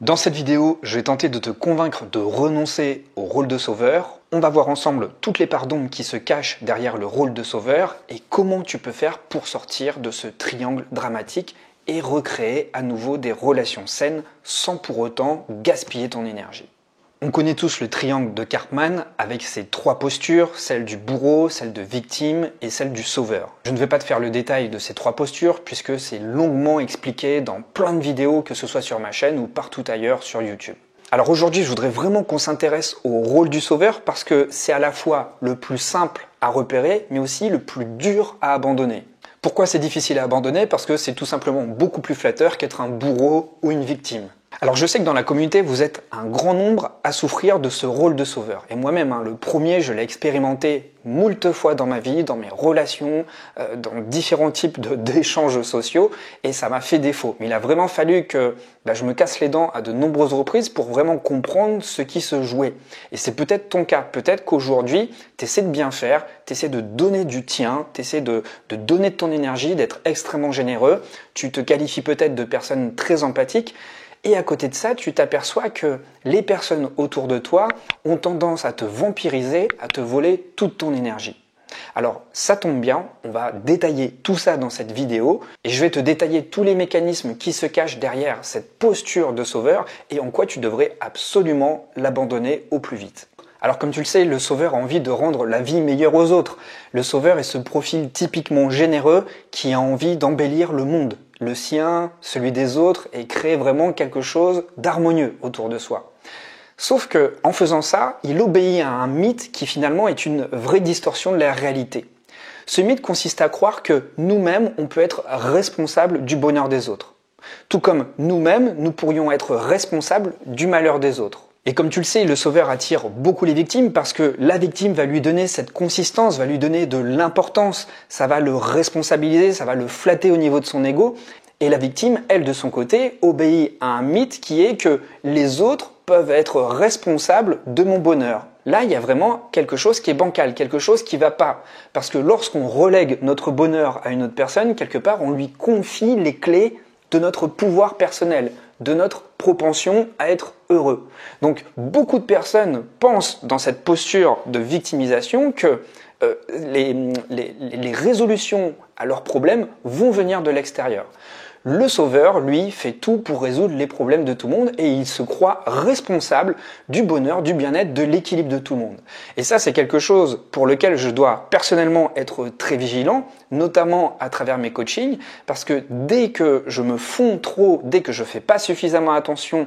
Dans cette vidéo, je vais tenter de te convaincre de renoncer au rôle de sauveur. On va voir ensemble toutes les parts d'ombre qui se cachent derrière le rôle de sauveur et comment tu peux faire pour sortir de ce triangle dramatique et recréer à nouveau des relations saines sans pour autant gaspiller ton énergie. On connaît tous le triangle de Karpman avec ses trois postures, celle du bourreau, celle de victime et celle du sauveur. Je ne vais pas te faire le détail de ces trois postures puisque c'est longuement expliqué dans plein de vidéos, que ce soit sur ma chaîne ou partout ailleurs sur YouTube. Alors aujourd'hui, je voudrais vraiment qu'on s'intéresse au rôle du sauveur parce que c'est à la fois le plus simple à repérer mais aussi le plus dur à abandonner. Pourquoi c'est difficile à abandonner? Parce que c'est tout simplement beaucoup plus flatteur qu'être un bourreau ou une victime. Alors je sais que dans la communauté, vous êtes un grand nombre à souffrir de ce rôle de sauveur. Et moi-même, le premier, je l'ai expérimenté moult fois dans ma vie, dans mes relations, dans différents types d'échanges sociaux, et ça m'a fait défaut. Mais il a vraiment fallu que je me casse les dents à de nombreuses reprises pour vraiment comprendre ce qui se jouait. Et c'est peut-être ton cas. Peut-être qu'aujourd'hui, tu essaies de bien faire, tu essaies de donner du tien, tu essaies de donner de ton énergie, d'être extrêmement généreux, tu te qualifies peut-être de personne très empathique, et à côté de ça, tu t'aperçois que les personnes autour de toi ont tendance à te vampiriser, à te voler toute ton énergie. Alors ça tombe bien, on va détailler tout ça dans cette vidéo et je vais te détailler tous les mécanismes qui se cachent derrière cette posture de sauveur et en quoi tu devrais absolument l'abandonner au plus vite. Alors comme tu le sais, le sauveur a envie de rendre la vie meilleure aux autres. Le sauveur est ce profil typiquement généreux qui a envie d'embellir le monde, le sien, celui des autres, et créer vraiment quelque chose d'harmonieux autour de soi. Sauf que, en faisant ça, il obéit à un mythe qui finalement est une vraie distorsion de la réalité. Ce mythe consiste à croire que nous-mêmes, on peut être responsables du bonheur des autres. Tout comme nous-mêmes, nous pourrions être responsables du malheur des autres. Et comme tu le sais, le sauveur attire beaucoup les victimes parce que la victime va lui donner cette consistance, va lui donner de l'importance, ça va le responsabiliser, ça va le flatter au niveau de son ego. Et la victime, elle, de son côté, obéit à un mythe qui est que les autres peuvent être responsables de mon bonheur. Là, il y a vraiment quelque chose qui est bancal, quelque chose qui ne va pas. Parce que lorsqu'on relègue notre bonheur à une autre personne, quelque part, on lui confie les clés de notre pouvoir personnel, de notre propension à être heureux. Donc beaucoup de personnes pensent dans cette posture de victimisation que les résolutions à leurs problèmes vont venir de l'extérieur. Le sauveur, lui, fait tout pour résoudre les problèmes de tout le monde et il se croit responsable du bonheur, du bien-être, de l'équilibre de tout le monde. Et ça, c'est quelque chose pour lequel je dois personnellement être très vigilant, notamment à travers mes coachings, parce que dès que je me fonds trop, dès que je fais pas suffisamment attention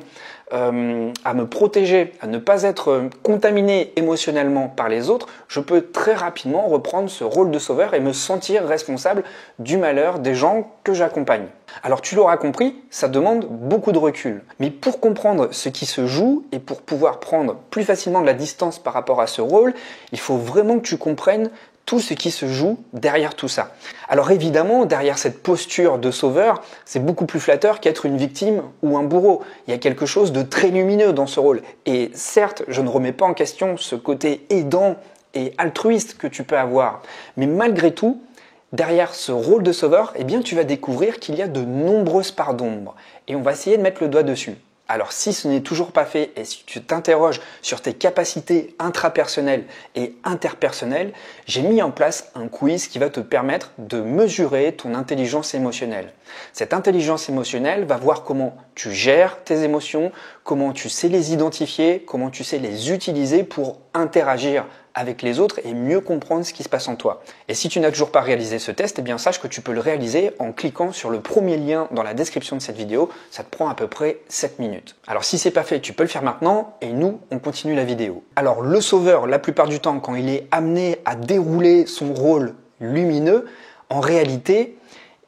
à me protéger, à ne pas être contaminé émotionnellement par les autres, je peux très rapidement reprendre ce rôle de sauveur et me sentir responsable du malheur des gens que j'accompagne. Alors tu l'auras compris, ça demande beaucoup de recul. Mais pour comprendre ce qui se joue et pour pouvoir prendre plus facilement de la distance par rapport à ce rôle, il faut vraiment que tu comprennes tout ce qui se joue derrière tout ça. Alors évidemment, derrière cette posture de sauveur, c'est beaucoup plus flatteur qu'être une victime ou un bourreau. Il y a quelque chose de très lumineux dans ce rôle. Et certes, je ne remets pas en question ce côté aidant et altruiste que tu peux avoir. Mais malgré tout, derrière ce rôle de sauveur, eh bien, tu vas découvrir qu'il y a de nombreuses parts d'ombre. Et on va essayer de mettre le doigt dessus. Alors si ce n'est toujours pas fait et si tu t'interroges sur tes capacités intrapersonnelles et interpersonnelles, j'ai mis en place un quiz qui va te permettre de mesurer ton intelligence émotionnelle. Cette intelligence émotionnelle va voir comment tu gères tes émotions, comment tu sais les identifier, comment tu sais les utiliser pour interagir avec les autres et mieux comprendre ce qui se passe en toi. Et si tu n'as toujours pas réalisé ce test, eh bien sache que tu peux le réaliser en cliquant sur le premier lien dans la description de cette vidéo. Ça te prend à peu près 7 minutes. Alors si c'est pas fait, tu peux le faire maintenant et nous, on continue la vidéo. Alors le sauveur, la plupart du temps, quand il est amené à dérouler son rôle lumineux, en réalité,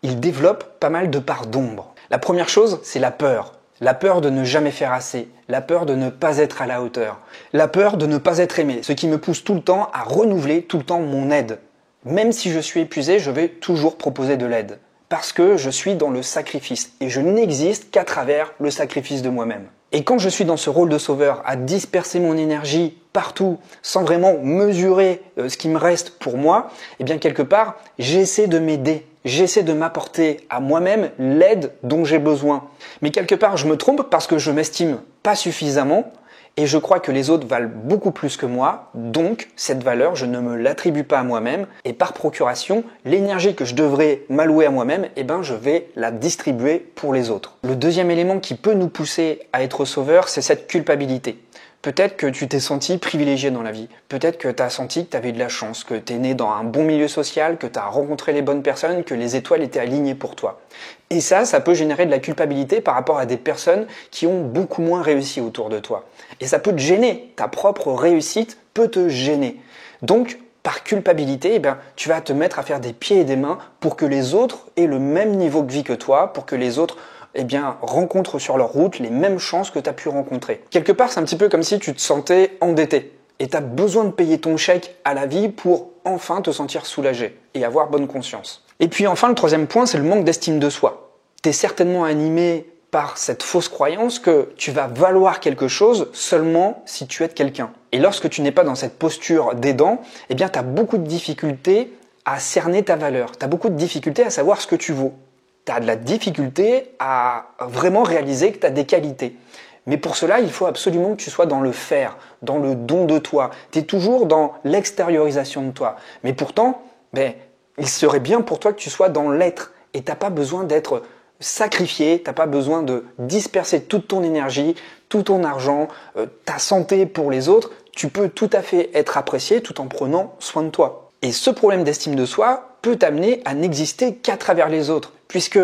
il développe pas mal de parts d'ombre. La première chose, c'est la peur. La peur de ne jamais faire assez, la peur de ne pas être à la hauteur, la peur de ne pas être aimé, ce qui me pousse tout le temps à renouveler tout le temps mon aide. Même si je suis épuisé, je vais toujours proposer de l'aide. Parce que je suis dans le sacrifice et je n'existe qu'à travers le sacrifice de moi-même. Et quand je suis dans ce rôle de sauveur, à disperser mon énergie partout, sans vraiment mesurer ce qui me reste pour moi, eh bien quelque part, j'essaie de m'aider. J'essaie de m'apporter à moi-même l'aide dont j'ai besoin. Mais quelque part, je me trompe parce que je m'estime pas suffisamment et je crois que les autres valent beaucoup plus que moi. Donc, cette valeur, je ne me l'attribue pas à moi-même et par procuration, l'énergie que je devrais m'allouer à moi-même, je vais la distribuer pour les autres. Le deuxième élément qui peut nous pousser à être sauveur, c'est cette culpabilité. Peut-être que tu t'es senti privilégié dans la vie. Peut-être que tu as senti que tu avais de la chance, que tu es né dans un bon milieu social, que tu as rencontré les bonnes personnes, que les étoiles étaient alignées pour toi. Et ça peut générer de la culpabilité par rapport à des personnes qui ont beaucoup moins réussi autour de toi. Et ça peut te gêner. Ta propre réussite peut te gêner. Donc, par culpabilité, tu vas te mettre à faire des pieds et des mains pour que les autres aient le même niveau de vie que toi, pour que les autres rencontrent sur leur route les mêmes chances que tu as pu rencontrer. Quelque part, c'est un petit peu comme si tu te sentais endetté et tu as besoin de payer ton chèque à la vie pour enfin te sentir soulagé et avoir bonne conscience. Et puis enfin, le troisième point, c'est le manque d'estime de soi. Tu es certainement animé par cette fausse croyance que tu vas valoir quelque chose seulement si tu aides quelqu'un. Et lorsque tu n'es pas dans cette posture d'aidant, tu as beaucoup de difficultés à cerner ta valeur. Tu as beaucoup de difficultés à savoir ce que tu vaux. Tu as de la difficulté à vraiment réaliser que tu as des qualités. Mais pour cela, il faut absolument que tu sois dans le faire, dans le don de toi. Tu es toujours dans l'extériorisation de toi. Mais pourtant, il serait bien pour toi que tu sois dans l'être. Et tu n'as pas besoin d'être sacrifié, tu n'as pas besoin de disperser toute ton énergie, tout ton argent, ta santé pour les autres. Tu peux tout à fait être apprécié tout en prenant soin de toi. Et ce problème d'estime de soi peut t'amener à n'exister qu'à travers les autres. Puisque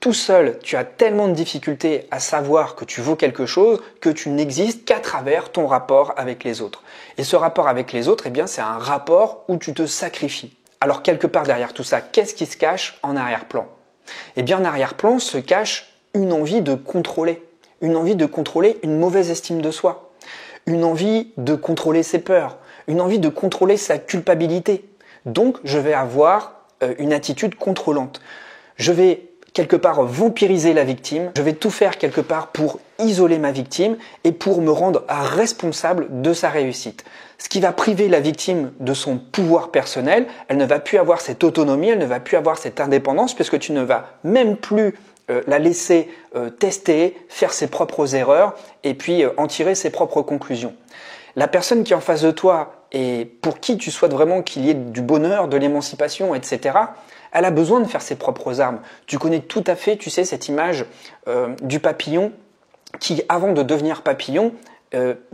tout seul, tu as tellement de difficultés à savoir que tu vaux quelque chose que tu n'existes qu'à travers ton rapport avec les autres. Et ce rapport avec les autres, c'est un rapport où tu te sacrifies. Alors quelque part derrière tout ça, qu'est-ce qui se cache en arrière-plan ? En arrière-plan se cache une envie de contrôler. Une envie de contrôler une mauvaise estime de soi. Une envie de contrôler ses peurs. Une envie de contrôler sa culpabilité. Donc je vais avoir une attitude contrôlante. Je vais quelque part vampiriser la victime, je vais tout faire quelque part pour isoler ma victime et pour me rendre responsable de sa réussite. Ce qui va priver la victime de son pouvoir personnel, elle ne va plus avoir cette autonomie, elle ne va plus avoir cette indépendance puisque tu ne vas même plus la laisser tester, faire ses propres erreurs et puis en tirer ses propres conclusions. La personne qui est en face de toi et pour qui tu souhaites vraiment qu'il y ait du bonheur, de l'émancipation, etc., elle a besoin de faire ses propres armes. Tu connais tout à fait, tu sais, cette image du papillon qui, avant de devenir papillon,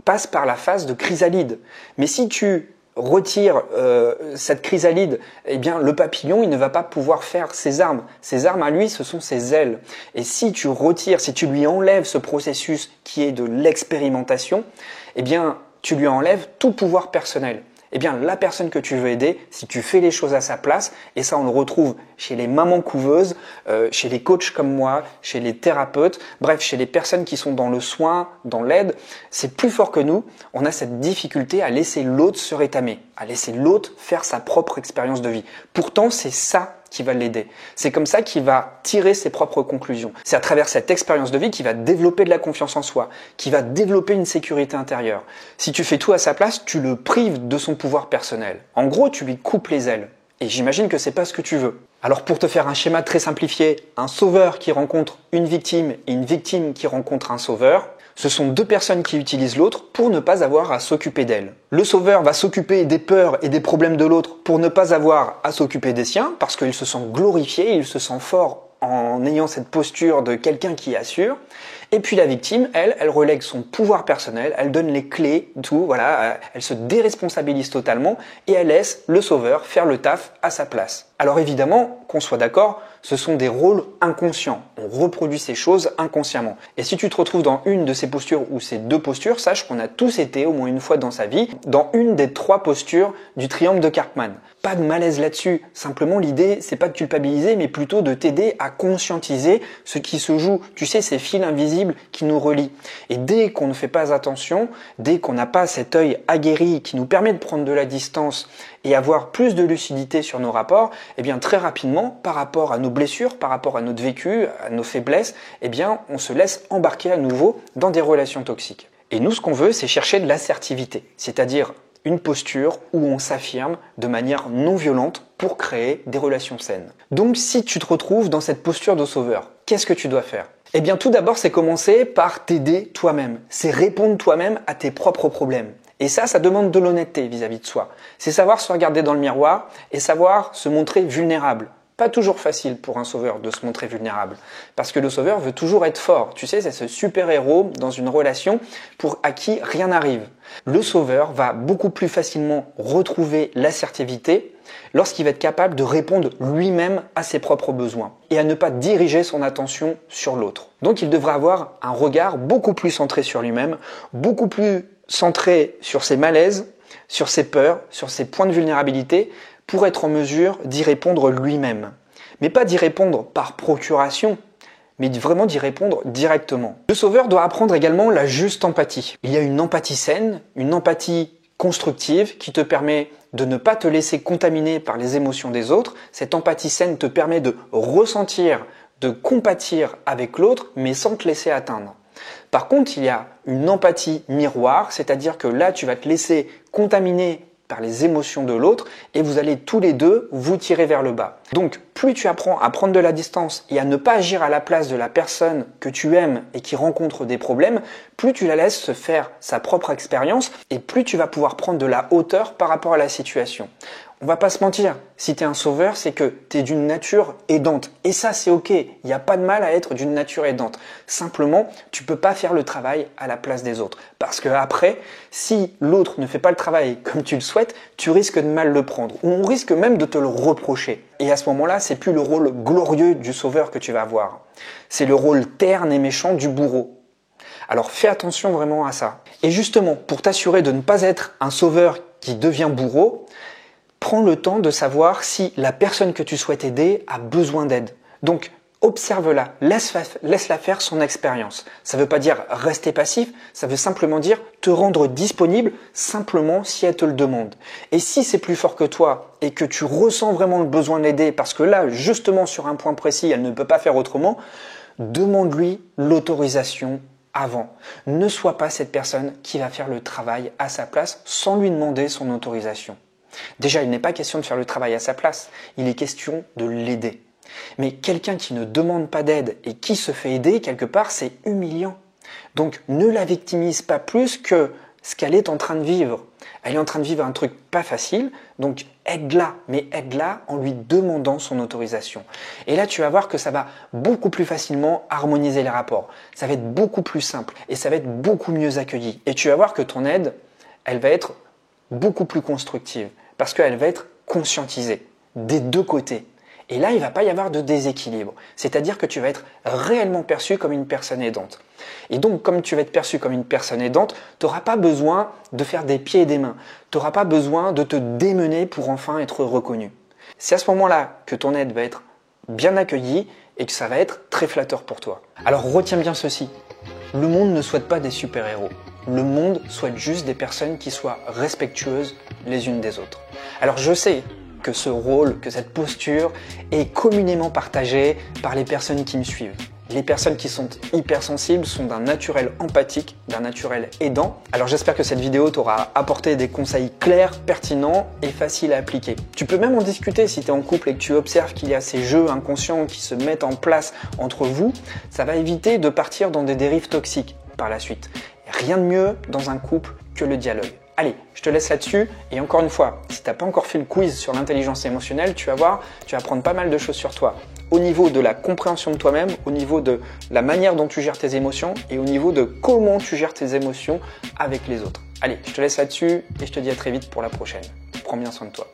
passe par la phase de chrysalide. Mais si tu retires cette chrysalide, le papillon, il ne va pas pouvoir faire ses armes. Ses armes à lui, ce sont ses ailes. Et si tu retires, si tu lui enlèves ce processus qui est de l'expérimentation, tu lui enlèves tout pouvoir personnel. La personne que tu veux aider, si tu fais les choses à sa place, et ça on le retrouve chez les mamans couveuses, chez les coachs comme moi, chez les thérapeutes, bref, chez les personnes qui sont dans le soin, dans l'aide, c'est plus fort que nous. On a cette difficulté à laisser l'autre se rétamer, à laisser l'autre faire sa propre expérience de vie. Pourtant, c'est ça qui va l'aider. C'est comme ça qu'il va tirer ses propres conclusions. C'est à travers cette expérience de vie qu'il va développer de la confiance en soi, qu'il va développer une sécurité intérieure. Si tu fais tout à sa place, tu le prives de son pouvoir personnel. En gros, tu lui coupes les ailes. Et j'imagine que c'est pas ce que tu veux. Alors pour te faire un schéma très simplifié, un sauveur qui rencontre une victime et une victime qui rencontre un sauveur, ce sont deux personnes qui utilisent l'autre pour ne pas avoir à s'occuper d'elle. Le sauveur va s'occuper des peurs et des problèmes de l'autre pour ne pas avoir à s'occuper des siens, parce qu'il se sent glorifié, il se sent fort en ayant cette posture de quelqu'un qui assure. Et puis la victime, elle relègue son pouvoir personnel, elle donne les clés, tout, voilà, elle se déresponsabilise totalement et elle laisse le sauveur faire le taf à sa place. Alors évidemment, qu'on soit d'accord, ce sont des rôles inconscients. On reproduit ces choses inconsciemment. Et si tu te retrouves dans une de ces postures ou ces deux postures, sache qu'on a tous été, au moins une fois dans sa vie, dans une des trois postures du triangle de Karpman. Pas de malaise là-dessus. Simplement, l'idée, c'est pas de culpabiliser, mais plutôt de t'aider à conscientiser ce qui se joue. Tu sais, ces fils invisibles qui nous relient. Et dès qu'on ne fait pas attention, dès qu'on n'a pas cet œil aguerri qui nous permet de prendre de la distance et avoir plus de lucidité sur nos rapports, très rapidement, par rapport à nos blessures, par rapport à notre vécu, à nos faiblesses, on se laisse embarquer à nouveau dans des relations toxiques. Et nous, ce qu'on veut, c'est chercher de l'assertivité, c'est-à-dire une posture où on s'affirme de manière non violente pour créer des relations saines. Donc si tu te retrouves dans cette posture de sauveur, qu'est-ce que tu dois faire? Eh bien tout d'abord, c'est commencer par t'aider toi-même. C'est répondre toi-même à tes propres problèmes. Et ça demande de l'honnêteté vis-à-vis de soi. C'est savoir se regarder dans le miroir et savoir se montrer vulnérable. Pas toujours facile pour un sauveur de se montrer vulnérable. Parce que le sauveur veut toujours être fort. Tu sais, c'est ce super-héros dans une relation à qui rien n'arrive. Le sauveur va beaucoup plus facilement retrouver l'assertivité lorsqu'il va être capable de répondre lui-même à ses propres besoins et à ne pas diriger son attention sur l'autre. Donc il devrait avoir un regard beaucoup plus centré sur lui-même, beaucoup plus centré sur ses malaises, sur ses peurs, sur ses points de vulnérabilité, pour être en mesure d'y répondre lui-même. Mais pas d'y répondre par procuration, mais vraiment d'y répondre directement. Le sauveur doit apprendre également la juste empathie. Il y a une empathie saine, une empathie constructive qui te permet de ne pas te laisser contaminer par les émotions des autres. Cette empathie saine te permet de ressentir, de compatir avec l'autre, mais sans te laisser atteindre. Par contre, il y a une empathie miroir, c'est-à-dire que là, tu vas te laisser contaminer par les émotions de l'autre et vous allez tous les deux vous tirer vers le bas. Donc plus tu apprends à prendre de la distance et à ne pas agir à la place de la personne que tu aimes et qui rencontre des problèmes, plus tu la laisses se faire sa propre expérience et plus tu vas pouvoir prendre de la hauteur par rapport à la situation. On va pas se mentir, si tu es un sauveur, c'est que tu es d'une nature aidante. Et ça, c'est ok, il n'y a pas de mal à être d'une nature aidante. Simplement, tu peux pas faire le travail à la place des autres. Parce que après, si l'autre ne fait pas le travail comme tu le souhaites, tu risques de mal le prendre. Ou on risque même de te le reprocher. Et à ce moment-là, c'est plus le rôle glorieux du sauveur que tu vas avoir. C'est le rôle terne et méchant du bourreau. Alors fais attention vraiment à ça. Et justement, pour t'assurer de ne pas être un sauveur qui devient bourreau, prends le temps de savoir si la personne que tu souhaites aider a besoin d'aide. Donc, observe-la, laisse-la faire son expérience. Ça ne veut pas dire rester passif, ça veut simplement dire te rendre disponible simplement si elle te le demande. Et si c'est plus fort que toi et que tu ressens vraiment le besoin de l'aider parce que là, justement sur un point précis, elle ne peut pas faire autrement, demande-lui l'autorisation avant. Ne sois pas cette personne qui va faire le travail à sa place sans lui demander son autorisation. Déjà, il n'est pas question de faire le travail à sa place, il est question de l'aider. Mais quelqu'un qui ne demande pas d'aide et qui se fait aider, quelque part, c'est humiliant. Donc, ne la victimise pas plus que ce qu'elle est en train de vivre. Elle est en train de vivre un truc pas facile, donc aide-la, mais aide-la en lui demandant son autorisation. Et là, tu vas voir que ça va beaucoup plus facilement harmoniser les rapports. Ça va être beaucoup plus simple et ça va être beaucoup mieux accueilli. Et tu vas voir que ton aide, elle va être beaucoup plus constructive. Parce qu'elle va être conscientisée des deux côtés. Et là, il ne va pas y avoir de déséquilibre. C'est-à-dire que tu vas être réellement perçu comme une personne aidante. Et donc, comme tu vas être perçu comme une personne aidante, tu n'auras pas besoin de faire des pieds et des mains. Tu n'auras pas besoin de te démener pour enfin être reconnu. C'est à ce moment-là que ton aide va être bien accueillie et que ça va être très flatteur pour toi. Alors, retiens bien ceci. Le monde ne souhaite pas des super-héros. Le monde souhaite juste des personnes qui soient respectueuses les unes des autres. Alors je sais que ce rôle, que cette posture est communément partagée par les personnes qui me suivent. Les personnes qui sont hypersensibles sont d'un naturel empathique, d'un naturel aidant. Alors j'espère que cette vidéo t'aura apporté des conseils clairs, pertinents et faciles à appliquer. Tu peux même en discuter si tu es en couple et que tu observes qu'il y a ces jeux inconscients qui se mettent en place entre vous. Ça va éviter de partir dans des dérives toxiques par la suite. Rien de mieux dans un couple que le dialogue. Allez, je te laisse là-dessus. Et encore une fois, si tu n'as pas encore fait le quiz sur l'intelligence émotionnelle, tu vas voir, tu vas apprendre pas mal de choses sur toi. Au niveau de la compréhension de toi-même, au niveau de la manière dont tu gères tes émotions et au niveau de comment tu gères tes émotions avec les autres. Allez, je te laisse là-dessus et je te dis à très vite pour la prochaine. Prends bien soin de toi.